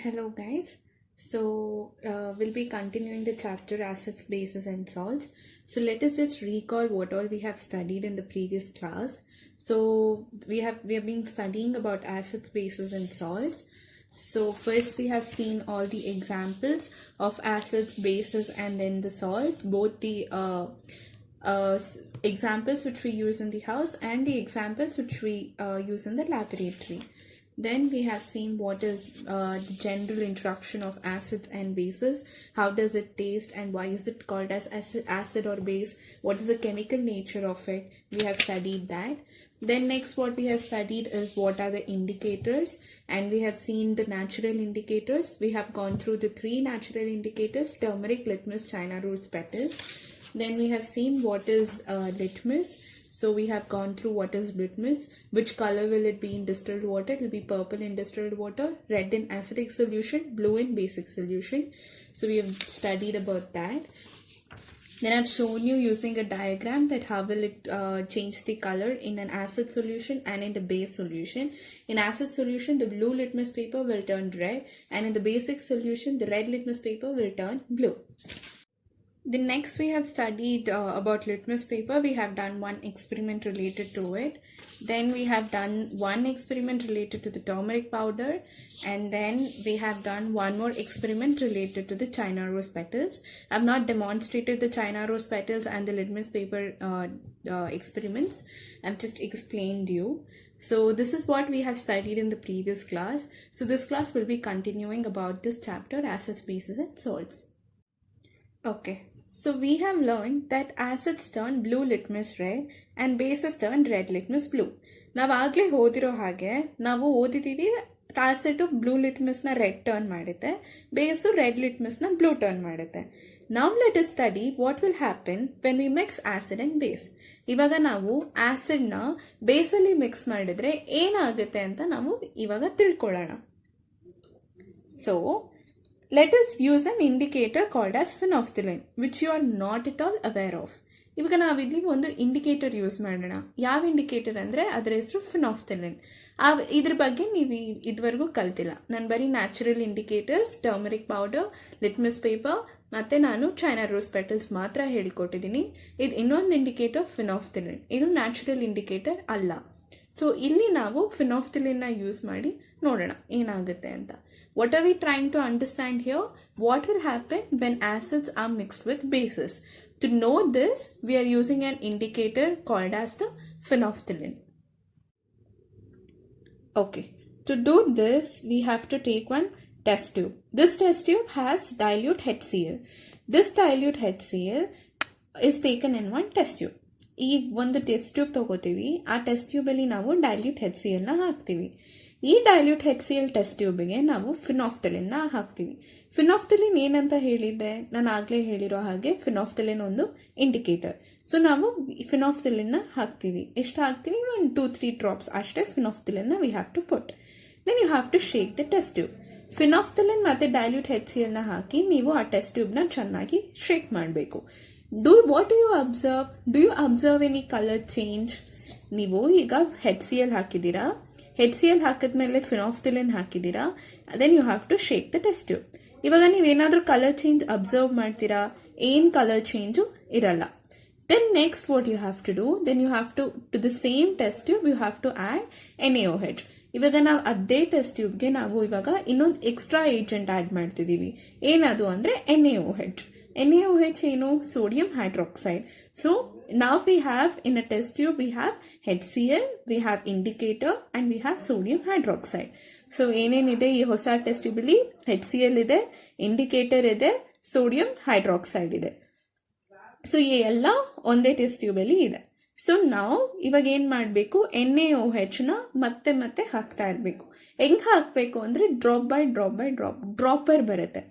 Hello guys. We'll be continuing the chapter acids, bases and salts. So let us just recall what all we have studied in the previous class. So we have been studying about acids, bases and salts. So first we have seen all the examples of acids, bases and then the salt, both the examples which we use in the house and the examples which we use in the laboratory. Then we have seen what is the general introduction of acids and bases. How does it taste and why is it called as acid or base? What is the chemical nature of it? We have studied that. Then next what we have studied is what are the indicators, and we have seen the natural indicators. We have gone through the three natural indicators: turmeric, litmus, china rose petals. Then we have seen what is litmus. So we have gone through what is litmus, which color will it be in distilled water. It will be purple in distilled water, red in acidic solution, blue in basic solution. So we have studied about that. Then I've shown you using a diagram that how will it change the color in an acid solution and in the base solution. In acid solution, the blue litmus paper will turn red, and in the basic solution, the red litmus paper will turn blue. The next we have studied about litmus paper. We have done one experiment related to it. Then we have done one experiment related to the turmeric powder, and then we have done one more experiment related to the china rose petals. I have not demonstrated the china rose petals and the litmus paper experiments. I've just explained you. So this is what we have studied in the previous class. So this class will be continuing about this chapter, acids, bases and salts. Okay. So we have learned that acids turn blue litmus red and bases turn red litmus blue. ನಾವು ಆಗಲೇ ಓದಿರೋ ಹಾಗೆ ನಾವು ಓದಿದ್ದೀವಿ acid blue ಲಿಟ್ಮಸ್ನ red turn ಮಾಡುತ್ತೆ, ಬೇಸು red ಲಿಟ್ಮಸ್ನ blue turn ಮಾಡುತ್ತೆ. Now let us study what will happen when we mix acid and base. ಇವಾಗ ನಾವು ಆಸಿಡ್ನ ಬೇಸಲ್ಲಿ mix ಮಾಡಿದ್ರೆ ಏನಾಗುತ್ತೆ ಅಂತ ನಾವು ಇವಾಗ ತಿಳ್ಕೊಳ್ಳೋಣ. So let us use an indicator called as phenolphthalein, which you are not at all aware of. ಇವಾಗ ನಾವಿಲ್ಲಿ ಒಂದು ಇಂಡಿಕೇಟರ್ ಯೂಸ್ ಮಾಡೋಣ. ಯಾವ ಇಂಡಿಕೇಟರ್ ಅಂದರೆ ಅದರ ಹೆಸರು ಫಿನಾಫ್ಥಲಿನ್. ಇದ್ರ ಬಗ್ಗೆ ನೀವು ಇದುವರೆಗೂ ಕಲ್ತಿಲ್ಲ. ನಾನು ಬರೀ natural indicators, turmeric powder, litmus paper ಮತ್ತು ನಾನು ಚೈನಾ ರೋಸ್ ಪೆಟಲ್ಸ್ ಮಾತ್ರ ಹೇಳ್ಕೊಟ್ಟಿದ್ದೀನಿ. ಇದು ಇನ್ನೊಂದು ಇಂಡಿಕೇಟರ್ ಫಿನಾಫ್ಥಲಿನ್. ಇದು ನ್ಯಾಚುರಲ್ ಇಂಡಿಕೇಟರ್ ಅಲ್ಲ. ಸೊ ಇಲ್ಲಿ ನಾವು ಫಿನಾಫ್ಥಲಿನ್ನ ಯೂಸ್ ಮಾಡಿ ನೋಡೋಣ ಏನಾಗುತ್ತೆ ಅಂತ. What are we trying to understand here? What will happen when acids are mixed with bases? To know this, we are using an indicator called as the phenolphthalein. Okay, to do this, we have to take one test tube. This test tube has dilute HCl. This dilute HCl is taken in one test tube. ಈ ಒಂದು test tube ತಗೋತೀವಿ, ಆ test ಟ್ಯೂಬಲ್ಲಿ ನಾವು dilute HClನ ಹಾಕ್ತೀವಿ. ಈ dilute HCl test ಟ್ಯೂಬ್ಗೆ ನಾವು ಫಿನಾಫ್ಥಲಿನ್ನ ಹಾಕ್ತೀವಿ. ಫಿನಾಫ್ಥಲಿನ್ ಏನಂತ ಹೇಳಿದ್ದೆ, ನಾನು ಆಗಲೇ ಹೇಳಿರೋ ಹಾಗೆ ಫಿನಾಫ್ಥಲಿನ್ ಒಂದು ಇಂಡಿಕೇಟರ್. ಸೊ ನಾವು ಫಿನಾಫ್ಥಲಿನ್ನ ಹಾಕ್ತೀವಿ. ಎಷ್ಟು ಹಾಕ್ತೀವಿ? 1-2-3 ಡ್ರಾಪ್ಸ್ ಅಷ್ಟೇ ಫಿನಾಫ್ಥಲಿನ್ನ we have to put. Then you have to shake the test tube. Phenolphthalein ಮತ್ತು ಡೈಲ್ಯೂಟ್ HClನ ಹಾಕಿ ನೀವು ಆ ಟೆಸ್ಟ್ ಟ್ಯೂಬ್ನ ಚೆನ್ನಾಗಿ ಶೇಕ್ ಮಾಡಬೇಕು. What do you observe? Do you observe any color change? ನೀವು ಈಗ HCl ಹಾಕಿದ್ದೀರಾ, HCl ಹಾಕಿದ್ಮೇಲೆ ಫಿನಾಫ್ಥಲಿನ್ ಹಾಕಿದ್ದೀರಾ, then you have to shake the test tube. ಇವಾಗ ನೀವೇನಾದರೂ ಕಲರ್ ಚೇಂಜ್ ಅಬ್ಸರ್ವ್ ಮಾಡ್ತೀರಾ? ಏನು ಕಲರ್ ಚೇಂಜು ಇರಲ್ಲ. Then next what you have to do, then you have to the same test tube you have to add NaOH. ಇವಾಗ ನಾವು ಅದೇ test ಟ್ಯೂಬ್ಗೆ ನಾವು ಇವಾಗ ಇನ್ನೊಂದು ಎಕ್ಸ್ಟ್ರಾ ಏಜೆಂಟ್ ಆ್ಯಡ್ ಮಾಡ್ತಿದ್ದೀವಿ. ಏನದು ಅಂದರೆ NaOH. NaOH ಏನು? sodium hydroxide. So now we have in a test tube we have HCl, we have indicator and we have sodium hydroxide. So ಏನೇನಿದೆ ಈ ಹೊಸ ಟೆಸ್ಟ್ ಟ್ಯೂಬಲ್ಲಿ? HCl ಇದೆ, ಇಂಡಿಕೇಟರ್ ಇದೆ, ಸೋಡಿಯಂ ಹೈಡ್ರಾಕ್ಸೈಡ್ ಇದೆ. ಸೊ ಈ ಎಲ್ಲ ಒಂದೇ ಟೆಸ್ಟ್ ಟ್ಯೂಬಲ್ಲಿ ಇದೆ. ಸೊ ನಾವು ಇವಾಗ ಏನು ಮಾಡಬೇಕು? NaOHನ ಮತ್ತೆ ಮತ್ತೆ ಹಾಕ್ತಾ ಇರಬೇಕು. ಹೆಂಗೆ ಹಾಕಬೇಕು ಅಂದರೆ drop by drop by drop, dropper ಬರುತ್ತೆ.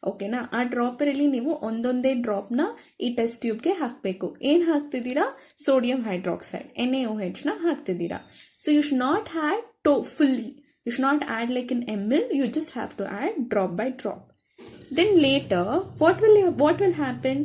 ಓಕೆನಾ? ಆ ಡ್ರಾಪರಲ್ಲಿ ನೀವು ಒಂದೊಂದೇ ಡ್ರಾಪ್ನ ಈ ಟೆಸ್ಟ್ ಟ್ಯೂಬ್ಗೆ ಹಾಕಬೇಕು. ಏನು ಹಾಕ್ತಿದ್ದೀರಾ? ಸೋಡಿಯಂ ಹೈಡ್ರಾಕ್ಸೈಡ್, NaOHನ ಹಾಕ್ತಿದ್ದೀರಾ. So you should not add fully, you should not add like in ml, you just have to add drop by drop. Then later, what will happen?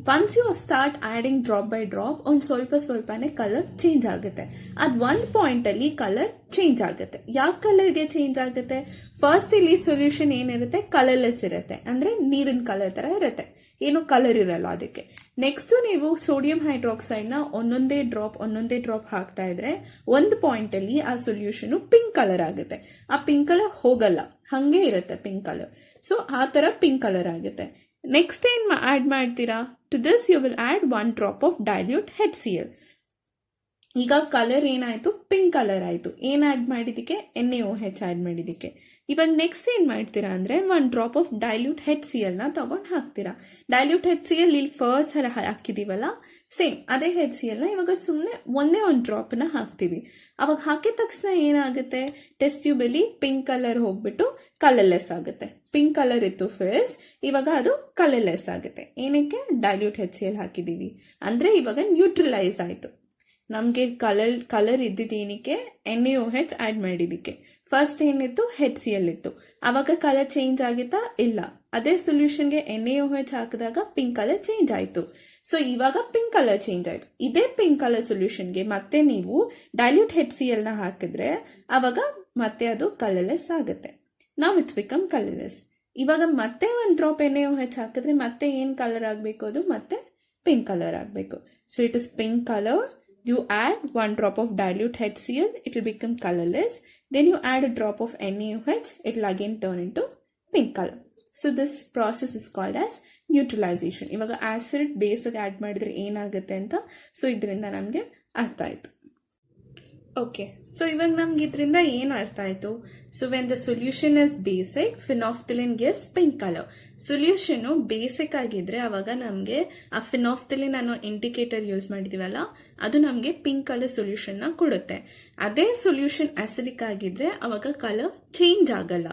Once you start adding drop by drop, on ಸ್ವಲ್ಪನೇ colour change ಆಗುತ್ತೆ. ಅದು ಒಂದು ಪಾಯಿಂಟಲ್ಲಿ colour change ಆಗುತ್ತೆ. ಯಾವ ಕಲರ್ಗೆ change ಆಗುತ್ತೆ? First ಇಲ್ಲಿ solution ಏನಿರುತ್ತೆ, colourless ಇರುತ್ತೆ, ಅಂದ್ರೆ ನೀರಿನ ಕಲರ್ ತರ ಇರುತ್ತೆ, ಏನು ಕಲರ್ ಇರಲ್ಲ ಅದಕ್ಕೆ. ನೆಕ್ಸ್ಟ್ ನೀವು ಸೋಡಿಯಂ ಹೈಡ್ರಾಕ್ಸೈಡ್ನ ಒಂದೊಂದೇ ಡ್ರಾಪ್ ಹಾಕ್ತಾ ಇದ್ರೆ ಒಂದು ಪಾಯಿಂಟಲ್ಲಿ ಆ ಸೊಲ್ಯೂಷನ್ ಪಿಂಕ್ ಕಲರ್ ಆಗುತ್ತೆ. ಆ ಪಿಂಕ್ ಕಲರ್ ಹೋಗಲ್ಲ, ಹಂಗೆ ಇರುತ್ತೆ ಪಿಂಕ್ ಕಲರ್. ಸೊ ಆ ಥರ ಪಿಂಕ್ ಕಲರ್ ಆಗುತ್ತೆ. ನೆಕ್ಸ್ಟ್ ಏನು ಆ್ಯಡ್ ಮಾಡ್ತೀರಾ? To this you will add 1 drop of dilute HCl. ಈಗ ಕಲರ್ ಏನಾಯ್ತು? ಪಿಂಕ್ ಕಲರ್ ಆಯ್ತು. ಏನ್ ಆ್ಯಡ್ ಮಾಡಿದಕ್ಕೆ? NaOH ಆ್ಯಡ್ ಮಾಡಿದಕ್ಕೆ. ಇವಾಗ ನೆಕ್ಸ್ಟ್ ಏನ್ ಮಾಡ್ತೀರಾ ಅಂದ್ರೆ 1 drop ಆಫ್ ಡೈಲ್ಯೂಟ್ HCl ನ ತಗೊಂಡು ಹಾಕ್ತೀರಾ. ಡೈಲ್ಯೂಟ್ HCl ಇಲ್ಲಿ ಫಸ್ಟ್ ಹಾಕಿದೀವಲ್ಲ, ಸೇಮ್ ಅದೇ HCl ನ ಇವಾಗ ಸುಮ್ಮನೆ ಒಂದೇ ಒಂದು ಡ್ರಾಪ್ ನ ಹಾಕ್ತೀವಿ. ಅವಾಗ ಹಾಕಿದ ತಕ್ಷಣ ಏನಾಗುತ್ತೆ? ಟೆಸ್ಟ್ ಟ್ಯೂಬ್ ಅಲ್ಲಿ ಪಿಂಕ್ ಕಲರ್ ಹೋಗ್ಬಿಟ್ಟು ಕಲರ್ಲೆಸ್ ಆಗುತ್ತೆ. ಪಿಂಕ್ ಕಲರ್ ಇತ್ತು ಫಸ್ಟ್, ಇವಾಗ ಅದು ಕಲರ್ಲೆಸ್ ಆಗುತ್ತೆ. ಏನಕ್ಕೆ? ಡೈಲ್ಯೂಟ್ HCl ಹಾಕಿದೀವಿ ಅಂದ್ರೆ ಇವಾಗ ನ್ಯೂಟ್ರಲೈಸ್ ಆಯ್ತು. ನಮಗೆ ಕಲರ್ ಇದ್ದಿದ್ದೇನಕ್ಕೆ? NaOH ಆ್ಯಡ್ ಮಾಡಿದಕ್ಕೆ. ಫಸ್ಟ್ ಏನಿತ್ತು? HCl ಇತ್ತು. ಅವಾಗ ಕಲರ್ ಚೇಂಜ್ ಆಗಿತ್ತಾ? ಇಲ್ಲ. ಅದೇ ಸೊಲ್ಯೂಷನ್ಗೆ NaOH ಹಾಕಿದಾಗ ಪಿಂಕ್ ಕಲರ್ ಚೇಂಜ್ ಆಯ್ತು. ಸೊ ಇವಾಗ ಪಿಂಕ್ ಕಲರ್ ಚೇಂಜ್ ಆಯ್ತು. ಇದೇ ಪಿಂಕ್ ಕಲರ್ ಸೊಲ್ಯೂಷನ್ಗೆ ಮತ್ತೆ ನೀವು ಡೈಲ್ಯೂಟ್ HCl ನ ಹಾಕಿದ್ರೆ ಅವಾಗ ಮತ್ತೆ ಅದು ಕಲರ್ಲೆಸ್ ಆಗುತ್ತೆ. ನಾವು ಇಟ್ಸ್ ಬಿಕಮ್ ಕಲರ್ಲೆಸ್. ಇವಾಗ ಮತ್ತೆ 1 drop NaOH ಹಾಕಿದ್ರೆ ಮತ್ತೆ ಏನು ಕಲರ್ ಆಗಬೇಕು? ಅದು ಮತ್ತೆ ಪಿಂಕ್ ಕಲರ್ ಆಗಬೇಕು. So it is pink colour. You add 1 drop of dilute HCl, it will become colorless. Then you add a drop of NaOH, it will again turn into pink color. So this process is called as neutralization. ಇವಾಗ acid ಬೇಸ್ಗೆ add ಮಾಡಿದ್ರೆ ಏನಾಗುತ್ತೆ ಅಂತ so ಇದರಿಂದ ನಮಗೆ ಅರ್ಥ ಆಯಿತು. Okay, so ಇವಾಗ ನಮ್ಗೆ ಇದರಿಂದ ಏನು ಅರ್ಥ ಆಯಿತು? So when the solution is basic, phenolphthalein gives pink colour. Solution basic ಆಗಿದ್ರೆ ಅವಾಗ ನಮಗೆ ಆ ಫಿನಾಫ್ಥಲಿನ್ ಅನ್ನೋ ಇಂಡಿಕೇಟರ್ ಯೂಸ್ ಮಾಡಿದೀವಲ್ಲ, ಅದು ನಮಗೆ ಪಿಂಕ್ ಕಲರ್ ಸೊಲ್ಯೂಷನ್ನ ಕೊಡುತ್ತೆ. ಅದೇ ಸೊಲ್ಯೂಷನ್ ಆಸಿಡಿಕ್ ಆಗಿದ್ರೆ ಅವಾಗ ಕಲರ್ ಚೇಂಜ್ ಆಗಲ್ಲ.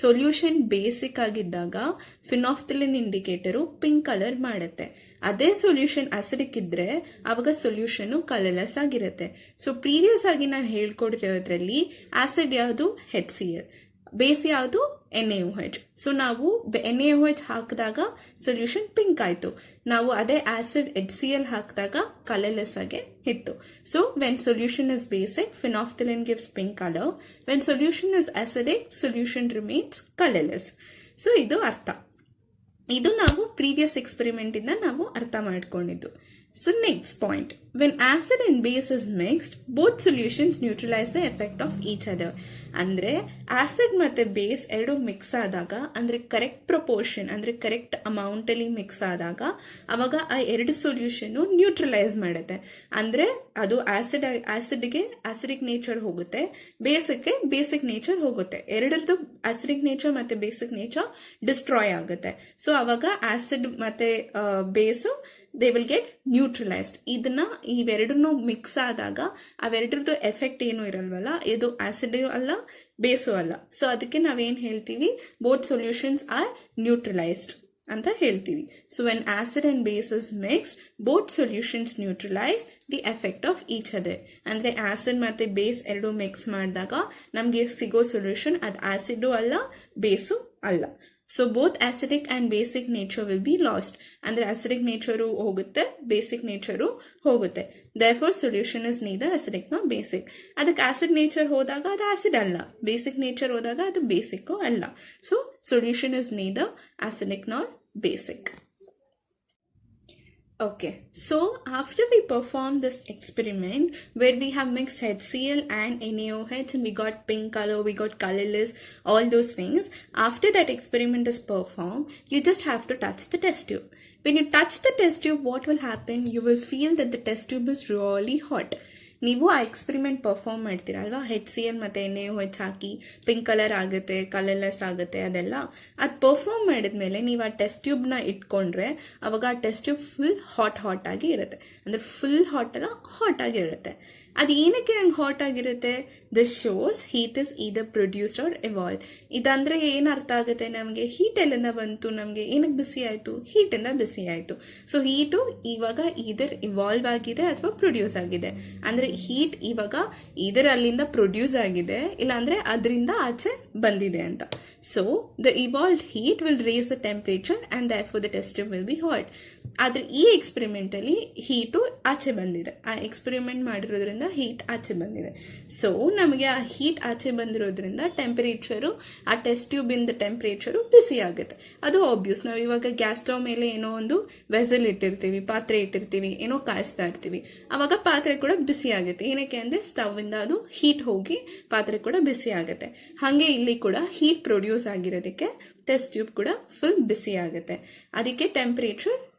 ಸೊಲ್ಯೂಷನ್ ಬೇಸಿಕ್ ಆಗಿದ್ದಾಗ ಫಿನಾಫ್ಥಲಿನ್ ಇಂಡಿಕೇಟರು ಪಿಂಕ್ ಕಲರ್ ಮಾಡುತ್ತೆ. ಅದೇ ಸೊಲ್ಯೂಷನ್ ಆಸಿಡಿಕ್ ಇದ್ರೆ ಅವಾಗ ಸೊಲ್ಯೂಷನ್ ಕಲರ್ಲೆಸ್ ಆಗಿರುತ್ತೆ. ಸೊ ಪ್ರೀವಿಯಸ್ ಆಗಿ ನಾನು ಹೇಳ್ಕೊಡಿರೋದ್ರಲ್ಲಿ ಆಸಿಡ್ ಯಾವುದು? HCl, ಬೇಸ್ ಯಾವುದು? NaOH. ಸೊ ನಾವು NaOH ಹಾಕಿದಾಗ ಸೊಲ್ಯೂಷನ್ ಪಿಂಕ್ ಆಯ್ತು. ನಾವು ಅದೇ ಆಸಿಡ್ HCl ಹಾಕಿದಾಗ ಕಲರ್ಲೆಸ್ ಆಗಿ ಇತ್ತು. So when solution is basic, phenolphthalein gives pink colour. When solution is acidic, solution remains colourless. So ಇದು ಅರ್ಥ. ಇದು ನಾವು ಪ್ರೀವಿಯಸ್ ಎಕ್ಸ್ಪೆರಿಮೆಂಟ್ ಇಂದ ನಾವು ಅರ್ಥ ಮಾಡ್ಕೊಂಡಿದ್ದು. So next point, when acid and base is mixed, both solutions neutralize the effect of each other. ಅಂದ್ರೆ acid ಮತ್ತೆ ಬೇಸ್ ಎರಡು ಮಿಕ್ಸ್ ಆದಾಗ, ಅಂದ್ರೆ ಕರೆಕ್ಟ್ ಪ್ರಪೋರ್ಷನ್, ಅಂದ್ರೆ ಕರೆಕ್ಟ್ ಅಮೌಂಟ್ ಅಲ್ಲಿ ಮಿಕ್ಸ್ ಆದಾಗ ಅವಾಗ ಆ ಎರಡು ಸೊಲ್ಯೂಷನ್ ನ್ಯೂಟ್ರಲೈಸ್ ಮಾಡುತ್ತೆ. ಅಂದ್ರೆ ಅದು ಆಸಿಡ್ಗೆ ಆಸಿಡಿಕ್ ನೇಚರ್ ಹೋಗುತ್ತೆ, ಬೇಸಿಕ್ ನೇಚರ್ ಹೋಗುತ್ತೆ. ಎರಡರದ್ದು ಆಸಿಡಿಕ್ ನೇಚರ್ ಮತ್ತೆ ಬೇಸಿಕ್ ನೇಚರ್ ಡಿಸ್ಟ್ರಾಯ್ ಆಗುತ್ತೆ. ಸೊ ಅವಾಗ ಆಸಿಡ್ ಮತ್ತೆ ಬೇಸು they will get neutralized. ಇದನ್ನ ಇವೆರಡನ್ನು ಮಿಕ್ಸ್ ಆದಾಗ ಅವೆರಡರದ್ದು ಎಫೆಕ್ಟ್ ಏನು ಇರಲ್ವಲ್ಲ, ಇದು ಆಸಿಡ್ ಅಲ್ಲ ಬೇಸು ಅಲ್ಲ. ಸೊ ಅದಕ್ಕೆ ನಾವೇನ್ ಹೇಳ್ತೀವಿ? ಬೋತ್ ಸೊಲ್ಯೂಷನ್ಸ್ ಆರ್ ನ್ಯೂಟ್ರಲೈಸ್ಡ್ ಅಂತ ಹೇಳ್ತೀವಿ. So when acid and base is mixed, both solutions neutralise the effect of each other. ಅಂದ್ರೆ ಆಸಿಡ್ ಮತ್ತೆ ಬೇಸ್ ಎರಡು ಮಿಕ್ಸ್ ಮಾಡಿದಾಗ ನಮ್ಗೆ ಸಿಗೋ ಸೊಲ್ಯೂಷನ್ ಅದು ಆಸಿಡ್ ಅಲ್ಲ, ಬೇಸು ಅಲ್ಲ. So both acidic and basic nature will be lost. ಅಂದ್ರೆ ಆಸಿಡಿಕ್ ನೇಚರು ಹೋಗುತ್ತೆ, ಬೇಸಿಕ್ ನೇಚರು ಹೋಗುತ್ತೆ. Therefore solution is neither acidic no basic. ಅದಕ್ಕೆ ಆಸಿಡ್ ನೇಚರ್ ಹೋದಾಗ ಅದು ಆಸಿಡ್ ಅಲ್ಲ, ಬೇಸಿಕ್ ನೇಚರ್ ಹೋದಾಗ ಅದು ಬೇಸಿಕ್ ಅಲ್ಲ. So solution is neither acidic nor basic. Okay, so after we perform this experiment where we have mixed HCl and NaOH and we got pink color, we got colorless, all those things, after that experiment is performed, you just have to touch the test tube. When you touch the test tube, what will happen? You will feel that the test tube is really hot. ನೀವು ಆ experiment perform ಮಾಡ್ತೀರಾ ಅಲ್ವಾ, HCl ಮತ್ತು NaOH ಹಾಕಿ pink colour ಆಗುತ್ತೆ, colourless ಆಗುತ್ತೆ, ಅದೆಲ್ಲ ಅದು perform ಮಾಡಿದ್ಮೇಲೆ ನೀವು ಆ ಟೆಸ್ಟ್ ಟ್ಯೂಬ್ನ ಇಟ್ಕೊಂಡ್ರೆ ಅವಾಗ ಆ ಟೆಸ್ಟ್ ಟ್ಯೂಬ್ ಫುಲ್ ಹಾಟ್ ಆಗಿ ಇರುತ್ತೆ. ಅಂದರೆ ಫುಲ್ ಹಾಟ್ ಆಗಿರುತ್ತೆ. ಅದು ಏನಕ್ಕೆ ಹಂಗೆ ಹಾಟ್ ಆಗಿರುತ್ತೆ? This shows heat is either produced or evolve. ಇದಂದ್ರೆ ಏನು ಅರ್ಥ ಆಗುತ್ತೆ ನಮಗೆ? ಹೀಟ್ ಎಲ್ಲಿಂದ ಬಂತು, ನಮಗೆ ಏನಕ್ಕೆ ಬಿಸಿ ಆಯಿತು? ಹೀಟಿಂದ ಬಿಸಿ ಆಯಿತು. ಸೊ ಹೀಟು ಇವಾಗ ಈದರ್ ಇವಾಲ್ವ್ ಆಗಿದೆ ಅಥವಾ ಪ್ರೊಡ್ಯೂಸ್ ಆಗಿದೆ. ಅಂದರೆ ಹೀಟ್ ಇವಾಗ ಈದರ್ ಅಲ್ಲಿಂದ ಪ್ರೊಡ್ಯೂಸ್ ಆಗಿದೆ, ಇಲ್ಲಾಂದರೆ ಅದರಿಂದ ಆಚೆ ಬಂದಿದೆ ಅಂತ. So the evolved heat will raise the temperature and therefore the test tube will be hot. ಆದರೆ ಈ ಎಕ್ಸ್ಪೆರಿಮೆಂಟಲ್ಲಿ ಹೀಟು ಆಚೆ ಬಂದಿದೆ, ಆ ಎಕ್ಸ್ಪೆರಿಮೆಂಟ್ ಮಾಡಿರೋದ್ರಿಂದ ಹೀಟ್ ಆಚೆ ಬಂದಿದೆ. ಸೊ ನಮಗೆ ಆ ಹೀಟ್ ಆಚೆ ಬಂದಿರೋದ್ರಿಂದ ಟೆಂಪರೇಚರು, ಆ ಟೆಸ್ಟ್ ಟ್ಯೂಬಿಂದ ಟೆಂಪರೇಚರು ಬಿಸಿ ಆಗುತ್ತೆ. ಅದು ಆಬ್ವಿಯಸ್. ನಾವು ಇವಾಗ ಗ್ಯಾಸ್ ಸ್ಟವ್ ಮೇಲೆ ಏನೋ ಒಂದು ವೆಸಲ್ ಇಟ್ಟಿರ್ತೀವಿ, ಪಾತ್ರೆ ಇಟ್ಟಿರ್ತೀವಿ, ಏನೋ ಕಾಯಿಸ್ತಾ ಇರ್ತೀವಿ, ಅವಾಗ ಪಾತ್ರೆ ಕೂಡ ಬಿಸಿ ಆಗುತ್ತೆ. ಏನಕ್ಕೆ ಅಂದರೆ ಸ್ಟವ್ವಿಂದ ಅದು ಹೀಟ್ ಹೋಗಿ ಪಾತ್ರೆ ಕೂಡ ಬಿಸಿ ಆಗುತ್ತೆ. ಹಾಗೆ ಇಲ್ಲಿ ಕೂಡ ಹೀಟ್ ಪ್ರೊಡ್ಯೂಸ್ ಆಗಿರೋದಕ್ಕೆ ಟೆಸ್ಟ್ ಟ್ಯೂಬ್ ಕೂಡ ಫುಲ್ ಬಿಸಿ ಆಗುತ್ತೆ. ಅದಕ್ಕೆ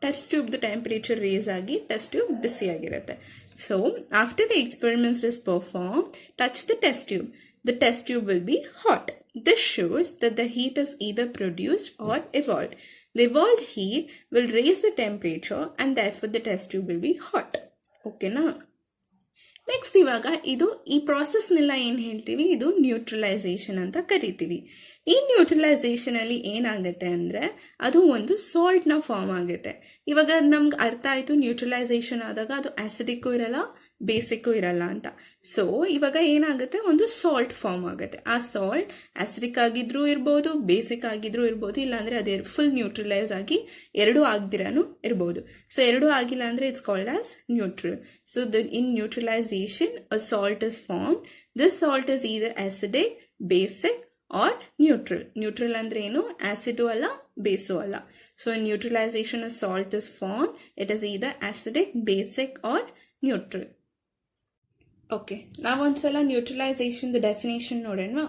ಟೆಸ್ಟ್ ಟ್ಯೂಬ್ದು ಟೆಂಪರೇಚರ್ ರೇಸ್ ಆಗಿ ಟೆಸ್ಟ್ ಟ್ಯೂಬ್ ಬಿಸಿ ಆಗಿರುತ್ತೆ. So after the experiments is perform, touch the test tube. The test tube will be hot. This shows that the heat is either produced or evolved. The evolved heat will raise the temperature and therefore the test tube will be hot. Okay na? Next ಇವಾಗ ಈ ಪ್ರಾಸೆಸ್ನೆಲ್ಲ ಏನು ಹೇಳ್ತೀವಿ, ಇದು neutralisation ಅಂತ ಕರಿತೀವಿ. ಈ neutralisation ಅಲ್ಲಿ ಏನಾಗುತ್ತೆ ಅಂದರೆ ಅದು ಒಂದು ಸಾಲ್ಟ್ನ ಫಾರ್ಮ್ ಆಗುತ್ತೆ. ಇವಾಗ ನಮ್ಗೆ ಅರ್ಥ ಆಯಿತು ನ್ಯೂಟ್ರಲೈಸೇಷನ್ ಆದಾಗ ಅದು ಆಸಿಡಿಕ್ಕೂ ಇರಲ್ಲ, ಬೇಸಿಕ್ಕೂ ಇರಲ್ಲ ಅಂತ. ಸೊ ಇವಾಗ ಏನಾಗುತ್ತೆ, ಒಂದು ಸಾಲ್ಟ್ ಫಾರ್ಮ್ ಆಗುತ್ತೆ. ಆ ಸಾಲ್ಟ್ ಆಸಿಡಿಕ್ ಆಗಿದ್ರೂ ಇರ್ಬೋದು, ಬೇಸಿಕ್ ಆಗಿದ್ರೂ ಇರ್ಬೋದು, ಇಲ್ಲಾಂದರೆ ಅದೇ ಫುಲ್ ನ್ಯೂಟ್ರಲೈಸ್ ಆಗಿ ಎರಡೂ ಆಗದಿರಾನು ಇರ್ಬೋದು. ಸೊ ಎರಡೂ ಆಗಿಲ್ಲ ಅಂದರೆ it's called as neutral. So in neutralisation a salt is formed. This salt is either acidic, basic or neutral. Neutral ಅಂದ್ರೆ ಏನು, ಆಸಿಡು ಅಲ್ಲ, ಬೇಸು ಅಲ್ಲ. So in neutralization a salt is formed. It is either acidic, basic or neutral. Okay, now ಒಂದ್ಸಲ neutralisation definition ನೋಡೋಣ.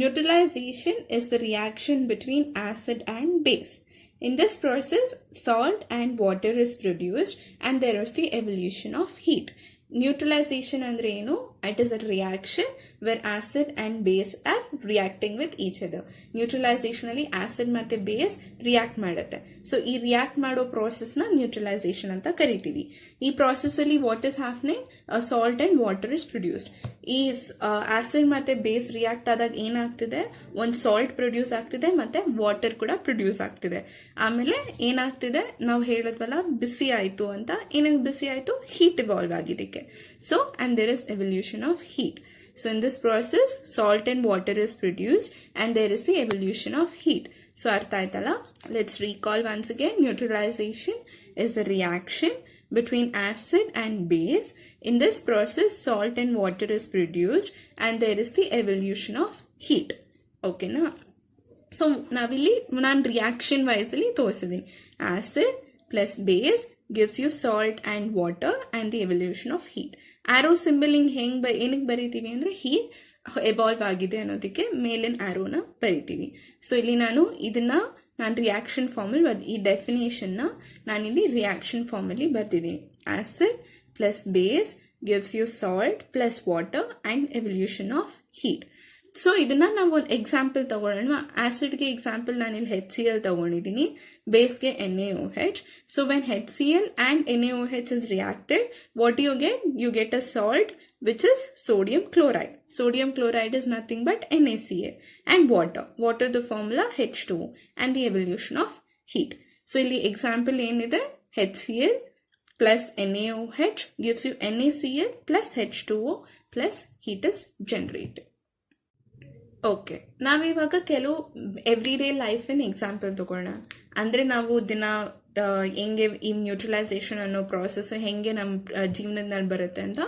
Neutralization is the reaction between acid and base. In this process, salt and water is produced and there is the evolution of heat. Neutralization ಅಂದ್ರೆ ಏನು, it is a reaction where acid and base are reacting with each other. Neutralization ಅಲ್ಲಿ acid ಮತ್ತೆ base react ಮಾಡುತ್ತೆ. So ಈ react ಮಾಡೋ ಪ್ರಾಸೆಸ್ನ neutralisation ಅಂತ ಕರಿತೀವಿ. ಈ ಪ್ರಾಸೆಸ್ ಅಲ್ಲಿ what is happening, salt and water is produced. ಈ ಆಸಿಡ್ ಮತ್ತೆ ಬೇಸ್ ರಿಯಾಕ್ಟ್ ಆದಾಗ ಏನಾಗ್ತಿದೆ, ಒಂದು ಸಾಲ್ಟ್ ಪ್ರೊಡ್ಯೂಸ್ ಆಗ್ತಿದೆ ಮತ್ತೆ ವಾಟರ್ ಕೂಡ ಪ್ರೊಡ್ಯೂಸ್ ಆಗ್ತಿದೆ. ಆಮೇಲೆ ಏನಾಗ್ತಿದೆ, ನಾವು ಹೇಳಿದ್ವಲ್ಲ ಬಿಸಿ ಆಯಿತು ಅಂತ. ಏನಕ್ಕೆ ಬಿಸಿ ಆಯಿತು, ಹೀಟ್ ಇವಾಲ್ವ್ ಆಗಿದ್ದಕ್ಕೆ. So and there is evolution of heat. So in this process salt and water is produced and there is the evolution of heat. So artha aitala, let's recall once again. Neutralization is a reaction between acid and base. In this process salt and water is produced and there is the evolution of heat. Okay na? So navilli nan reaction wise ali ತೋರಿಸಿದ್ದೀನಿ. acid plus base gives you salt and water and the evolution of heat. Arrow symbol ಏನಕ್ಕೆ ಬರೀತೀವಿ ಅಂದರೆ heat evolve ಆಗಿದೆ ಅನ್ನೋದಕ್ಕೆ ಮೇಲಿನ ಆರೋನ ಬರೀತೀವಿ. So ಇಲ್ಲಿ ನಾನು reaction ಫಾರ್ಮಲ್ಲಿ ಈ ಡೆಫಿನೇಷನ್ನ ನಾನಿಲ್ಲಿ ರಿಯಾಕ್ಷನ್ ಫಾರ್ಮಲ್ಲಿ ಬರ್ತಿದ್ದೀನಿ. Acid plus base gives you salt plus water and evolution of heat. So ಇದನ್ನ ನಾವು ಒಂದು ಎಕ್ಸಾಂಪಲ್ ತಗೊಳ್ಳೋಣ. ಆಸಿಡ್ಗೆ ಎಕ್ಸಾಂಪಲ್ ನಾನಿಲ್ಲಿ HCl ತಗೊಂಡಿದ್ದೀನಿ, ಬೇಸ್ಗೆ NaOH. So when HCl and NaOH is reacted, what you get a salt which is sodium chloride. Sodium chloride is nothing but NaCl and water the formula H2O and the evolution of heat. So ಇಲ್ಲಿ example ಏನಿದೆ, HCl plus NaOH gives you NaCl plus H2O plus heat is generated. Okay, ನಾವಿವಾಗ ಕೆಲವು every day ಲೈಫಿನ example ತಗೊಳ್ಳೋಣ. ಅಂದರೆ ನಾವು ದಿನ ಹೆಂಗೆ ಈ ನ್ಯೂಟ್ರಲೈಸೇಷನ್ ಅನ್ನೋ ಪ್ರಾಸೆಸ್ ಹೆಂಗೆ ನಮ್ಮ ಜೀವನದಲ್ಲಿ ಬರುತ್ತೆ ಅಂತ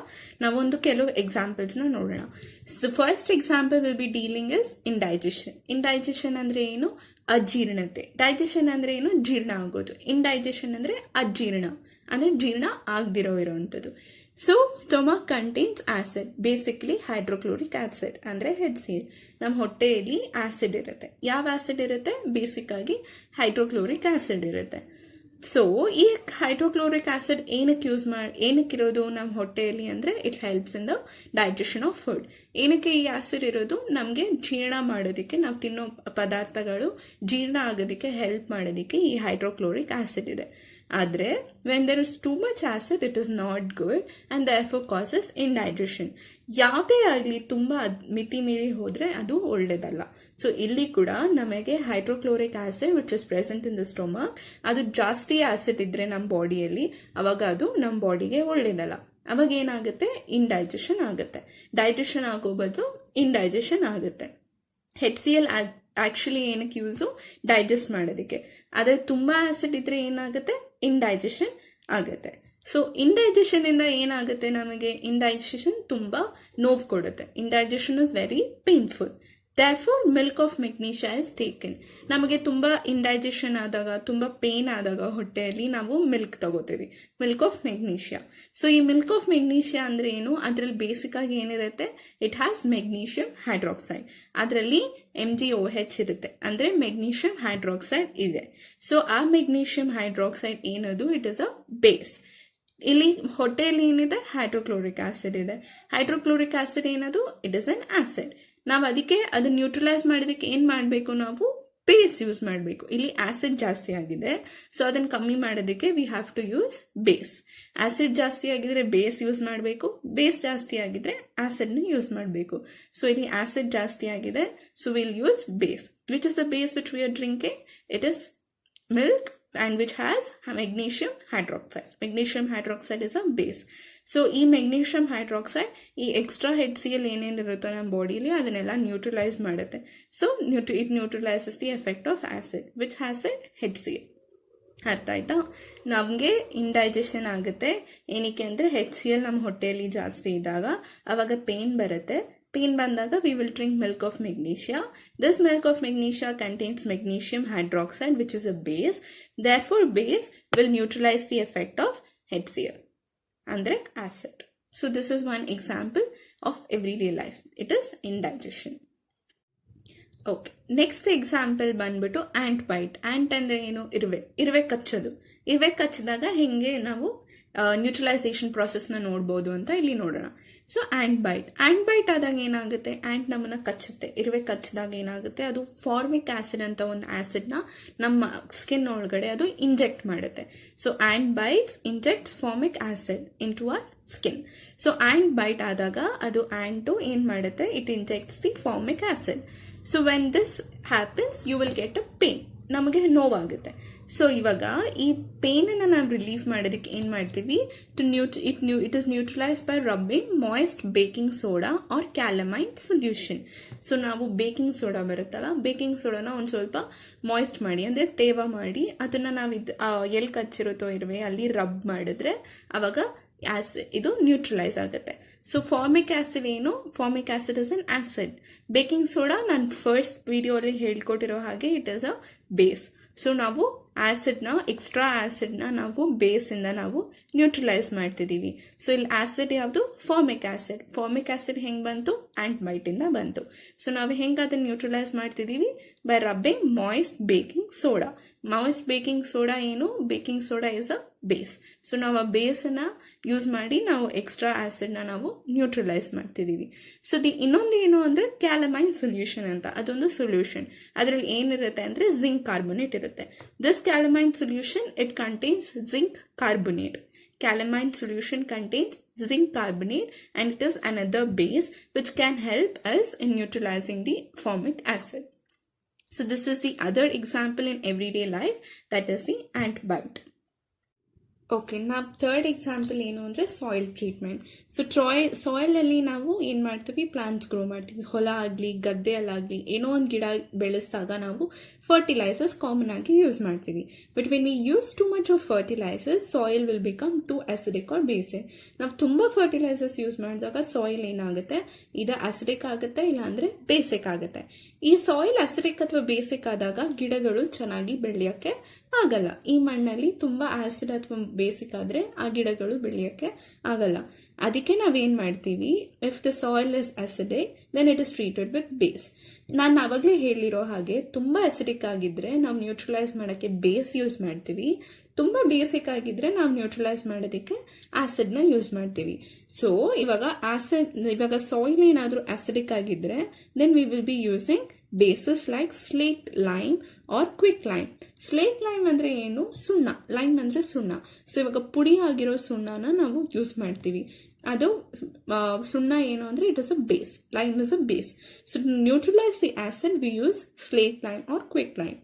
ನಾವೊಂದು ಕೆಲವು ಎಕ್ಸಾಂಪಲ್ಸ್ನ ನೋಡೋಣ. The first example will be dealing is indigestion. Indigestion ಅಂದರೆ ಏನು, ಅಜೀರ್ಣತೆ. ಡೈಜೆಷನ್ ಅಂದರೆ ಏನು, ಜೀರ್ಣ ಆಗೋದು. ಇಂಡೈಜೆಷನ್ ಅಂದರೆ ಅಜೀರ್ಣ, ಅಂದರೆ ಜೀರ್ಣ ಆಗದಿರೋ ಇರೋವಂಥದ್ದು. So stomach contains acid, basically hydrochloric acid ಅಂದರೆ HCl. ನಮ್ಮ ಹೊಟ್ಟೆಯಲ್ಲಿ ಆಸಿಡ್ ಇರುತ್ತೆ. ಯಾವ ಆಸಿಡ್ ಇರುತ್ತೆ, ಬೇಸಿಕ್ ಆಗಿ ಹೈಡ್ರೋಕ್ಲೋರಿಕ್ ಆಸಿಡ್ ಇರುತ್ತೆ. ಸೊ ಈ ಹೈಡ್ರೋಕ್ಲೋರಿಕ್ ಆಸಿಡ್ ಏನಕ್ಕಿರೋದು ನಮ್ಮ ಹೊಟ್ಟೆಯಲ್ಲಿ ಅಂದರೆ it helps in the digestion of food. ಏನಕ್ಕೆ ಈ ಆಸಿಡ್ ಇರೋದು, ನಮಗೆ ಜೀರ್ಣ ಮಾಡೋದಕ್ಕೆ, ನಾವು ತಿನ್ನೋ ಪದಾರ್ಥಗಳು ಜೀರ್ಣ ಆಗೋದಕ್ಕೆ ಹೆಲ್ಪ್ ಮಾಡೋದಕ್ಕೆ ಈ ಹೈಡ್ರೋಕ್ಲೋರಿಕ್ ಆಸಿಡ್ ಇದೆ. ಆದರೆ when there is too much acid it is not good and therefore causes indigestion. ಯಾವುದೇ ಆಗಲಿ ತುಂಬ ಮಿತಿ ಮೀರಿ ಹೋದರೆ ಅದು ಒಳ್ಳೆಯದಲ್ಲ. ಸೊ ಇಲ್ಲಿ ಕೂಡ ನಮಗೆ hydrochloric acid which is present in the stomach, ಅದು ಜಾಸ್ತಿ ಆಸಿಡ್ ಇದ್ದರೆ ನಮ್ಮ ಬಾಡಿಯಲ್ಲಿ, ಅವಾಗ ಅದು ನಮ್ಮ ಬಾಡಿಗೆ ಒಳ್ಳೆಯದಲ್ಲ. ಅವಾಗ ಏನಾಗುತ್ತೆ, ಇಂಡೈಜೆಷನ್ ಆಗುತ್ತೆ. ಡೈಜೆಷನ್ ಆಗೋ ಬದಲು ಇಂಡೈಜೆಷನ್ ಆಗುತ್ತೆ. HCl ಆ್ಯಕ್ಚುಲಿ ಏನಕ್ಕೆ ಯೂಸು, ಡೈಜೆಸ್ಟ್ ಮಾಡೋದಕ್ಕೆ. ಆದರೆ ತುಂಬ ಆ್ಯಸಿಡ್ ಇದ್ದರೆ ಏನಾಗುತ್ತೆ, ಇಂಡೈಜೆಷನ್ ಆಗುತ್ತೆ. ಸೊ ಇಂಡೈಜೆಷನಿಂದ ಏನಾಗುತ್ತೆ, ನಮಗೆ ಇಂಡೈಜೆಷನ್ ತುಂಬ ನೋವು ಕೊಡುತ್ತೆ. Indigestion is very painful. Therefore, milk of magnesia is taken. ನಮಗೆ ತುಂಬ ಇಂಡೈಜೆಷನ್ ಆದಾಗ, ತುಂಬ ಪೇನ್ ಆದಾಗ ಹೊಟ್ಟೆಯಲ್ಲಿ ನಾವು ಮಿಲ್ಕ್ ತಗೋತೀವಿ, ಮಿಲ್ಕ್ ಆಫ್ ಮೆಗ್ನೀಷಿಯಾ. ಸೊ ಈ ಮಿಲ್ಕ್ ಆಫ್ ಮೆಗ್ನೀಷಿಯಾ ಅಂದರೆ ಏನು, ಅದರಲ್ಲಿ ಬೇಸಿಕ್ ಆಗಿ ಏನಿರುತ್ತೆ, ಇಟ್ ಹ್ಯಾಸ್ ಮೆಗ್ನೀಷಿಯಂ ಹೈಡ್ರಾಕ್ಸೈಡ್. ಅದರಲ್ಲಿ MgOH ಇರುತ್ತೆ, ಅಂದರೆ ಮೆಗ್ನೀಷಿಯಂ ಹೈಡ್ರಾಕ್ಸೈಡ್ ಇದೆ. ಸೊ ಆ ಮೆಗ್ನೀಷಿಯಂ ಹೈಡ್ರಾಕ್ಸೈಡ್ ಏನದು, ಇಟ್ ಇಸ್ ಅ ಬೇಸ್. ಇಲ್ಲಿ ಹೊಟ್ಟೆಯಲ್ಲಿ ಏನಿದೆ, ಹೈಡ್ರೋಕ್ಲೋರಿಕ್ ಆಸಿಡ್ ಇದೆ. ಹೈಡ್ರೋಕ್ಲೋರಿಕ್ ಆಸಿಡ್ ಏನದು, ಇಟ್ ಇಸ್ ಅನ್ ಆಸಿಡ್. ನಾವು ಅದಕ್ಕೆ ಅದನ್ನ ನ್ಯೂಟ್ರಲೈಸ್ ಮಾಡೋದಕ್ಕೆ ಏನು ಮಾಡಬೇಕು, ನಾವು ಬೇಸ್ ಯೂಸ್ ಮಾಡಬೇಕು. ಇಲ್ಲಿ ಆಸಿಡ್ ಜಾಸ್ತಿ ಆಗಿದೆ, ಸೊ ಅದನ್ನು ಕಮ್ಮಿ ಮಾಡೋದಕ್ಕೆ we have to use base. Acid ಜಾಸ್ತಿ ಆಗಿದ್ರೆ ಬೇಸ್ ಯೂಸ್ ಮಾಡಬೇಕು, ಬೇಸ್ ಜಾಸ್ತಿ ಆಗಿದ್ರೆ ಆಸಿಡ್ನ ಯೂಸ್ ಮಾಡಬೇಕು. ಸೊ ಇಲ್ಲಿ ಆಸಿಡ್ ಜಾಸ್ತಿ ಆಗಿದೆ, so will use base. Which is the base which we are drinking, it is milk and which has magnesium hydroxide. Magnesium hydroxide is a base. So ಈ magnesium hydroxide ಈ extra HCl ಏನೇನಿರುತ್ತೋ ನಮ್ಮ ಬಾಡಿಲಿ ಅದನ್ನೆಲ್ಲ neutralise ಮಾಡುತ್ತೆ. So it neutralises the effect of acid which acid HCl. ಅರ್ಥ ಆಯ್ತಾ? ನಮಗೆ ಇಂಡೈಜೆಷನ್ ಆಗುತ್ತೆ. ಏನಕ್ಕೆ ಅಂದರೆ HCl ನಮ್ಮ ಹೊಟ್ಟೆಯಲ್ಲಿ ಜಾಸ್ತಿ ಇದ್ದಾಗ ಅವಾಗ ಪೇನ್ ಬರುತ್ತೆ. Pain bandaga, we will drink milk of magnesia. This milk of magnesia contains magnesium hydroxide, which is a base. Therefore, base will neutralize the effect of HCl, andre acid. So this is one example of everyday life. It is indigestion. Okay, next example ಬಂದ್ಬಿಟ್ಟು ant byte. Ant ಅಂದರೆ ಏನು, ಇರುವೆ ಕಚ್ಚೋದು. ಇರುವೆ ಕಚ್ಚಿದಾಗ ಹೆಂಗೆ ನಾವು neutralisation ಪ್ರಾಸೆಸ್ನ ನೋಡ್ಬೋದು ಅಂತ ಇಲ್ಲಿ ನೋಡೋಣ. ಸೊ ಆಂಟ್ ಬೈಟ್ ಆದಾಗ ಏನಾಗುತ್ತೆ, ಆಂಟ್ ನಮ್ಮನ್ನ ಕಚ್ಚುತ್ತೆ. ಇರುವೆ ಕಚ್ಚಿದಾಗ ಏನಾಗುತ್ತೆ, ಅದು ಫಾರ್ಮಿಕ್ ಆಸಿಡ್ ಅಂತ ಒಂದು ಆಸಿಡ್ನ ನಮ್ಮ ಸ್ಕಿನ್ ಒಳಗಡೆ ಅದು ಇಂಜೆಕ್ಟ್ ಮಾಡುತ್ತೆ. So ant bites injects formic acid into our skin. So ant bite ಆದಾಗ ಅದು ಆಂಟು ಏನು ಮಾಡುತ್ತೆ, it injects the formic acid. So when this happens you will get a pain, ನಮಗೆ ನೋವಾಗುತ್ತೆ. ಸೊ ಇವಾಗ ಈ ಪೇನನ್ನು ನಾವು ರಿಲೀಫ್ ಮಾಡೋದಕ್ಕೆ ಏನು ಮಾಡ್ತೀವಿ, it is neutralise by rubbing moist baking soda or calamine solution. So ನಾವು ಬೇಕಿಂಗ್ ಸೋಡಾ ಬರುತ್ತಲ್ಲ, ಬೇಕಿಂಗ್ ಸೋಡಾನ ಒಂದು ಸ್ವಲ್ಪ ಮಾಯ್ಸ್ಟ್ ಮಾಡಿ, ಅಂದರೆ ತೇವ ಮಾಡಿ, ಅದನ್ನು ನಾವು ಎಲ್ಲಿ ಕಚ್ಚಿರುತ್ತೋ ಇರುವೆ ಅಲ್ಲಿ ರಬ್ ಮಾಡಿದ್ರೆ ಅವಾಗ ಇದು ನ್ಯೂಟ್ರಲೈಸ್ ಆಗುತ್ತೆ. ಸೊ ಫಾರ್ಮಿಕ್ ಆಸಿಡ್ ಏನು, formic acid is an acid. Baking soda ನಾನು ಫಸ್ಟ್ ವಿಡಿಯೋಲಿ ಹೇಳ್ಕೊಟ್ಟಿರೋ ಹಾಗೆ it is a base. So ನಾವು ಆಸಿಡ್ನ, ಎಕ್ಸ್ಟ್ರಾ ಆಸಿಡ್ನ ನಾವು ಬೇಸಿಂದ ನಾವು ನ್ಯೂಟ್ರಲೈಸ್ ಮಾಡ್ತಿದ್ದೀವಿ. ಸೊ ಇಲ್ಲಿ ಆಸಿಡ್ ಯಾವುದು, ಫಾರ್ಮಿಕ್ ಆಸಿಡ್. ಫಾರ್ಮಿಕ್ ಆಸಿಡ್ ಹೆಂಗೆ ಬಂತು, ಆಂಟ್ ಬೈಟಿಂದ ಬಂತು. ಸೊ ನಾವು ಹೆಂಗೆ ಅದನ್ನು ನ್ಯೂಟ್ರಲೈಸ್ ಮಾಡ್ತಿದ್ದೀವಿ, by rubbing moist baking soda. Moist baking soda ಏನು, baking soda is a base. So ನಾವು ಆ ಬೇಸನ್ನು ಯೂಸ್ ಮಾಡಿ ನಾವು ಎಕ್ಸ್ಟ್ರಾ ಆಸಿಡ್ನ ನಾವು ನ್ಯೂಟ್ರಲೈಸ್ ಮಾಡ್ತಿದ್ದೀವಿ. ಸೊ ಇನ್ನೊಂದು ಏನು ಅಂದರೆ ಕ್ಯಾಲಮೈನ್ ಸೊಲ್ಯೂಷನ್ ಅಂತ, ಅದೊಂದು ಸೊಲ್ಯೂಷನ್. ಅದರಲ್ಲಿ ಏನಿರುತ್ತೆ ಅಂದರೆ ಜಿಂಕ್ ಕಾರ್ಬೊನೇಟ್ ಇರುತ್ತೆ. This calamine solution, it contains zinc carbonate. Calamine solution contains zinc carbonate and it is another base which can help us in neutralizing the formic acid. So this is the other example in everyday life, that is the ant bite. Okay, ನಾವು third example ಏನು ಅಂದರೆ soil treatment. So ಸಾಯಿಲಲ್ಲಿ ನಾವು ಏನು ಮಾಡ್ತೀವಿ, plants grow ಮಾಡ್ತೀವಿ. ಹೊಲ ಆಗಲಿ ಗದ್ದೆಯಲ್ಲಾಗಲಿ ಏನೋ ಒಂದು ಗಿಡ ಬೆಳೆಸಿದಾಗ ನಾವು ಫರ್ಟಿಲೈಸರ್ಸ್ ಕಾಮನ್ ಆಗಿ ಯೂಸ್ ಮಾಡ್ತೀವಿ. But when we use too much of fertilisers, soil will become too acidic or basic. ನಾವು ತುಂಬ ಫರ್ಟಿಲೈಸರ್ಸ್ ಯೂಸ್ ಮಾಡಿದಾಗ ಸಾಯಿಲ್ ಏನಾಗುತ್ತೆ, ಇದು ಅಸಿಡಿಕ್ ಆಗುತ್ತೆ, ಇಲ್ಲಾಂದರೆ ಬೇಸಿಕ್ ಆಗುತ್ತೆ. ಈ ಸಾಯಿಲ್ ಅಸಿಡಿಕ್ ಅಥವಾ ಬೇಸಿಕ್ ಆದಾಗ ಗಿಡಗಳು ಚೆನ್ನಾಗಿ ಬೆಳೆಯೋಕ್ಕೆ ಆಗಲ್ಲ. ಈ ಮಣ್ಣಲ್ಲಿ ತುಂಬ ಆಸಿಡ್ ಅಥವಾ ಬೇಸಿಕ್ ಆದರೆ ಆ ಗಿಡಗಳು ಬೆಳೆಯೋಕ್ಕೆ ಆಗಲ್ಲ. ಅದಕ್ಕೆ ನಾವೇನು ಮಾಡ್ತೀವಿ, if the soil is acidic then it is treated with base. ನಾನು ಆವಾಗಲೇ ಹೇಳಿರೋ ಹಾಗೆ ತುಂಬ ಅಸಿಡಿಕ್ ಆಗಿದ್ದರೆ ನಾವು ನ್ಯೂಟ್ರಲೈಸ್ ಮಾಡೋಕ್ಕೆ ಬೇಸ್ ಯೂಸ್ ಮಾಡ್ತೀವಿ. ತುಂಬ ಬೇಸಿಕ್ ಆಗಿದ್ದರೆ ನಾವು ನ್ಯೂಟ್ರಲೈಸ್ ಮಾಡೋದಕ್ಕೆ ಆಸಿಡ್ನ ಯೂಸ್ ಮಾಡ್ತೀವಿ. ಸೊ ಇವಾಗ ಸಾಯಿಲ್ ಏನಾದರೂ ಅಸಿಡಿಕ್ ಆಗಿದ್ದರೆ then we will be using bases like slaked lime or quick lime. Slaked lime ಅಂದರೆ ಏನು, ಸುಣ್ಣ. ಲೈಮ್ ಅಂದರೆ ಸುಣ್ಣ. ಸೊ ಇವಾಗ ಪುಡಿ ಆಗಿರೋ ಸುಣ್ಣನ ನಾವು ಯೂಸ್ ಮಾಡ್ತೀವಿ. ಅದು ಸುಣ್ಣ ಏನು ಅಂದರೆ it is a base, lime is a base. So neutralise the acid we use slaked lime or quick lime.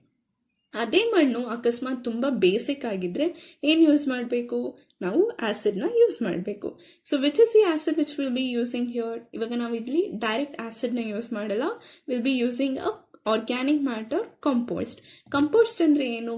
ಅದೇ ಮಣ್ಣು ಅಕಸ್ಮಾತ್ ತುಂಬ ಬೇಸಿಕ್ ಆಗಿದ್ರೆ ಏನು ಯೂಸ್ ಮಾಡಬೇಕು, ನಾವು ಆಸಿಡ್ನ ಯೂಸ್ ಮಾಡಬೇಕು. So which is the acid which will be using here. ಇವಾಗ ನಾವು ಇಲ್ಲಿ ಡೈರೆಕ್ಟ್ ಆಸಿಡ್ನ ಯೂಸ್ ಮಾಡಲ್ಲ, will be using a organic matter, compost ಅಂದರೆ ಏನು?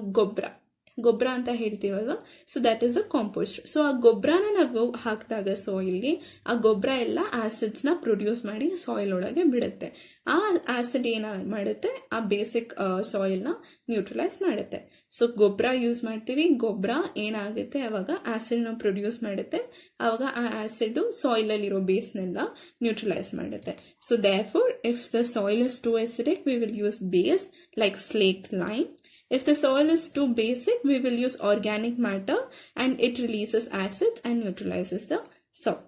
ಗೊಬ್ಬರ ಅಂತ ಹೇಳ್ತೀವಲ್ವ, so that is a compost. So ಆ ಗೊಬ್ಬರನ ನಾವು ಹಾಕಿದಾಗ ಸಾಯಿಲ್ಗೆ, ಆ ಗೊಬ್ಬರ ಎಲ್ಲ ಆಸಿಡ್ಸ್ನ ಪ್ರೊಡ್ಯೂಸ್ ಮಾಡಿ ಸಾಯಿಲ್ ಒಳಗೆ ಬಿಡುತ್ತೆ. ಆ ಆಸಿಡ್ ಏನ ಮಾಡುತ್ತೆ, ಆ ಬೇಸಿಕ್ ಸಾಯಿಲ್ನ ನ್ಯೂಟ್ರಲೈಸ್ ಮಾಡುತ್ತೆ. ಸೊ ಗೊಬ್ಬರ ಯೂಸ್ ಮಾಡ್ತೀವಿ, ಗೊಬ್ಬರ ಏನಾಗುತ್ತೆ ಅವಾಗ ಆಸಿಡ್ನ ಪ್ರೊಡ್ಯೂಸ್ ಮಾಡುತ್ತೆ, ಅವಾಗ ಆ ಆಸಿಡ್ ಸಾಯಿಲಲ್ಲಿರೋ ಬೇಸ್ನೆಲ್ಲ ನ್ಯೂಟ್ರಲೈಸ್ ಮಾಡುತ್ತೆ. So therefore if the soil is too acidic, we will use base like slaked lime. If the soil is too basic, we will use organic matter and it releases acids and neutralizes the soil.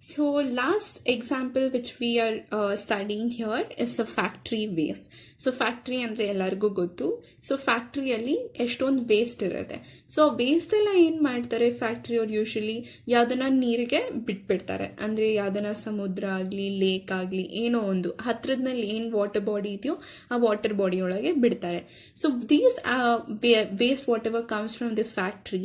So last example which we are studying here is the factory waste. So factory ಅಂದರೆ ಎಲ್ಲರಿಗೂ ಗೊತ್ತು. So ಫ್ಯಾಕ್ಟ್ರಿಯಲ್ಲಿ ಎಷ್ಟೊಂದು waste ಇರುತ್ತೆ. So waste ಎಲ್ಲ ಏನು ಮಾಡ್ತಾರೆ ಫ್ಯಾಕ್ಟ್ರಿಯವ್ರು, usually ಯಾವುದನ್ನ ನೀರಿಗೆ ಬಿಟ್ಬಿಡ್ತಾರೆ. ಅಂದರೆ ಯಾವುದನ್ನ ಸಮುದ್ರ ಆಗಲಿ, ಲೇಕ್ ಆಗಲಿ, ಏನೋ ಒಂದು ಹತ್ರದಲ್ಲಿ ಏನು ವಾಟರ್ ಬಾಡಿ ಇದೆಯೋ ಆ ವಾಟರ್ ಬಾಡಿ ಒಳಗೆ ಬಿಡ್ತಾರೆ. So these waste what ever comes from the factory,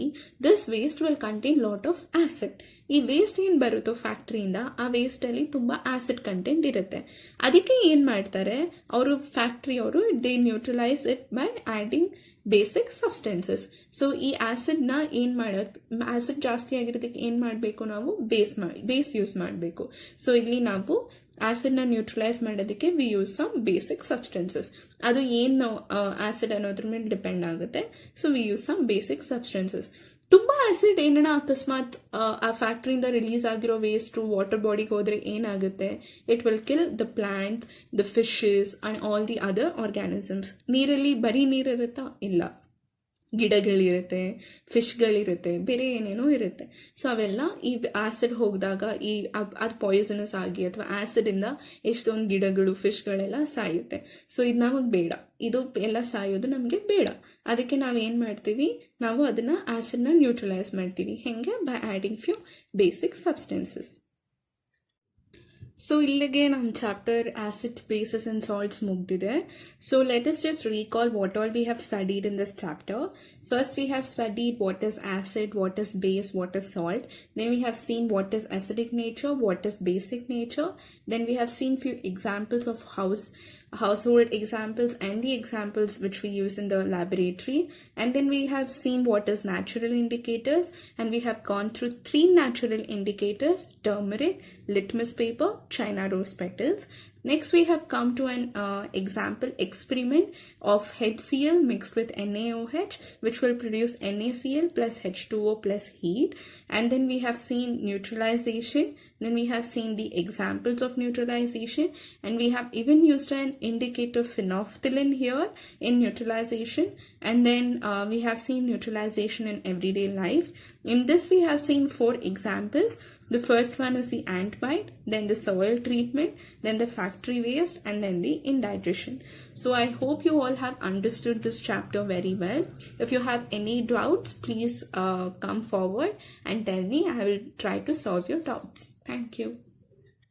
this waste will contain lot of acid. ಈ ವೇಸ್ಟ್ ಏನು ಬರುತ್ತೋ ಫ್ಯಾಕ್ಟ್ರಿಯಿಂದ, ಆ ವೇಸ್ಟಲ್ಲಿ ತುಂಬ ಆಸಿಡ್ ಕಂಟೆಂಟ್ ಇರುತ್ತೆ. ಅದಕ್ಕೆ ಏನು ಮಾಡ್ತಾರೆ ಅವರು ಫ್ಯಾಕ್ಟ್ರಿಯವರು, they neutralise it by adding basic substances. So ಈ ಆಸಿಡ್ನ ಏನು ಮಾಡೋಕ್ಕೆ, ಆಸಿಡ್ ಜಾಸ್ತಿ ಆಗಿರೋದಕ್ಕೆ ಏನು ಮಾಡಬೇಕು, ನಾವು ಬೇಸ್ ಯೂಸ್ ಮಾಡಬೇಕು. ಸೊ ಇಲ್ಲಿ ನಾವು ಆಸಿಡ್ನ ನ್ಯೂಟ್ರಲೈಸ್ ಮಾಡೋದಕ್ಕೆ we use some basic substances. ಅದು ಏನು ಆಸಿಡ್ ಅನ್ನೋದ್ರ ಮೇಲೆ ಡಿಪೆಂಡ್ ಆಗುತ್ತೆ. So we use some basic substances. ತುಂಬ ಆಸಿಡ್ ಏನನ್ನ ಅಕಸ್ಮಾತ್ ಆ ಫ್ಯಾಕ್ಟ್ರಿಯಿಂದ ರಿಲೀಸ್ ಆಗಿರೋ ವೇಸ್ಟು ವಾಟರ್ ಬಾಡಿಗೆ ಹೋದರೆ ಏನಾಗುತ್ತೆ, it will kill the plants, the fishes and all the other organisms. ನೀರಲ್ಲಿ ಬರೀ ನೀರಿರುತ್ತಾ? ಇಲ್ಲ, ಗಿಡಗಳಿರುತ್ತೆ, ಫಿಶ್ಗಳಿರುತ್ತೆ, ಬೇರೆ ಏನೇನೋ ಇರುತ್ತೆ. ಸೊ ಅವೆಲ್ಲ ಈ ಆಸಿಡ್ ಹೋಗಿದಾಗ ಅದು ಪಾಯ್ಸನಸ್ ಆಗಿ ಅಥವಾ ಆಸಿಡಿಂದ ಎಷ್ಟೊಂದು ಗಿಡಗಳು, ಫಿಶ್ಗಳೆಲ್ಲ ಸಾಯುತ್ತೆ. ಸೊ ಇದು ನಮಗೆ ಬೇಡ, ಇದು ಎಲ್ಲ ಸಾಯೋದು ನಮಗೆ ಬೇಡ. ಅದಕ್ಕೆ ನಾವೇನು ಮಾಡ್ತೀವಿ, ನಾವು ಅದನ್ನು ಆಸಿಡ್ನ ನ್ಯೂಟ್ರಲೈಸ್ ಮಾಡ್ತೀವಿ. ಹೆಂಗೆ? By adding few basic substances. So ಇಲ್ಲಿಗೆ ನಮ್ಮ chapter acid, bases and salts ಮುಗ್ದಿದೆ. So let us just recall what all we have studied in this chapter. First we have studied what is acid, what is base, what is salt. Then we have seen what is acidic nature, what is basic nature. Then we have seen few examples of household examples and the examples which we use in the laboratory. And then we have seen what is natural indicators, and we have gone through 3 natural indicators: turmeric, litmus paper, China rose petals. Next we have come to an example experiment of HCl mixed with NaOH, which will produce NaCl plus H2O plus heat. And then we have seen neutralization. Then we have seen the examples of neutralization, and we have even used an indicator phenolphthalein here in neutralization. And then we have seen neutralization in everyday life. In this we have seen 4 examples. The first one is the ant bite, then the soil treatment, then the factory waste, and then the indigestion. So I hope you all have understood this chapter very well. If you have any doubts, please come forward and tell me. I will try to solve your doubts. Thank you.